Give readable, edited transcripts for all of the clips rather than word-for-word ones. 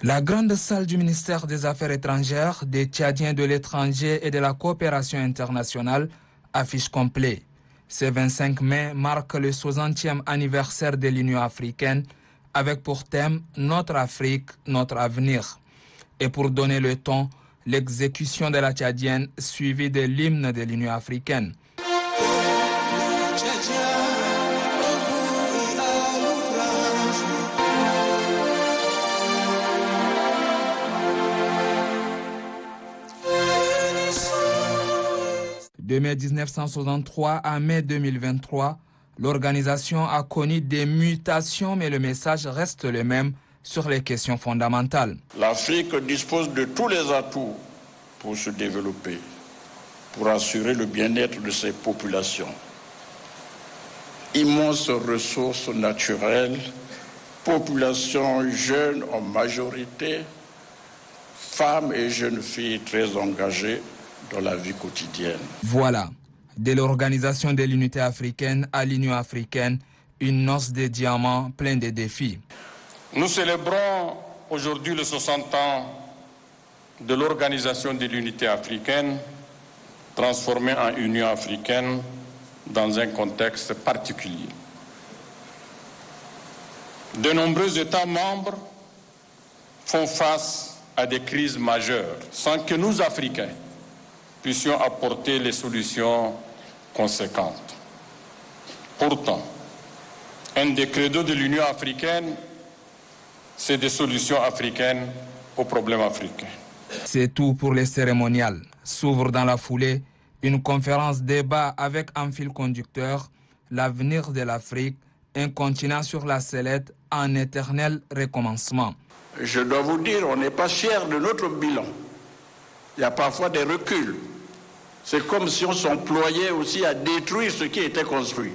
La grande salle du ministère des Affaires étrangères, des Tchadiens de l'étranger et de la coopération internationale affiche complet. Ce 25 mai marque le 60e anniversaire de l'Union africaine avec pour thème « Notre Afrique, notre avenir ». Et pour donner le ton, l'exécution de la Tchadienne suivie de l'hymne de l'Union africaine. De mai 1963 à mai 2023, l'organisation a connu des mutations, mais le message reste le même sur les questions fondamentales. L'Afrique dispose de tous les atouts pour se développer, pour assurer le bien-être de ses populations. Immenses ressources naturelles, population jeune en majorité, femmes et jeunes filles très engagées dans la vie quotidienne. Voilà, de l'Organisation de l'Unité africaine à l'Union africaine, une noce de diamants pleine de défis. Nous célébrons aujourd'hui les 60 ans de l'Organisation de l'Unité africaine, transformée en Union africaine dans un contexte particulier. De nombreux États membres font face à des crises majeures sans que nous, Africains, puissions apporter les solutions conséquentes. Pourtant, un des credos de l'Union africaine, c'est des solutions africaines aux problèmes africains. C'est tout pour les cérémoniales. S'ouvre dans la foulée une conférence débat avec un fil conducteur, l'avenir de l'Afrique, un continent sur la sellette en éternel recommencement. Je dois vous dire, on n'est pas fiers de notre bilan. Il y a parfois des reculs. C'est comme si on s'employait aussi à détruire ce qui était construit.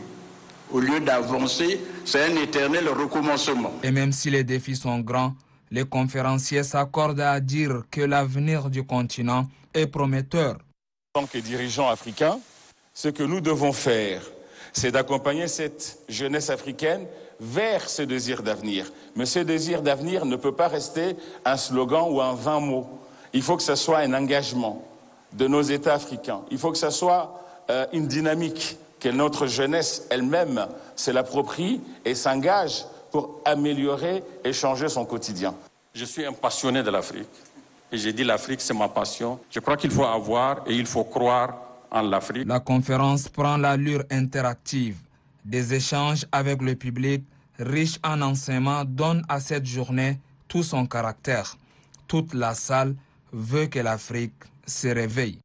Au lieu d'avancer, c'est un éternel recommencement. Et même si les défis sont grands, les conférenciers s'accordent à dire que l'avenir du continent est prometteur. En tant que dirigeants africains, ce que nous devons faire, c'est d'accompagner cette jeunesse africaine vers ce désir d'avenir. Mais ce désir d'avenir ne peut pas rester un slogan ou un 20 mots. Il faut que ce soit un engagement de nos États africains. Il faut que ce soit une dynamique, que notre jeunesse elle-même se l'approprie et s'engage pour améliorer et changer son quotidien. Je suis un passionné de l'Afrique. Et j'ai dit l'Afrique, c'est ma passion. Je crois qu'il faut avoir et il faut croire en l'Afrique. La conférence prend l'allure interactive. Des échanges avec le public, riches en enseignements, donnent à cette journée tout son caractère. Toute la salle veut que l'Afrique se réveille.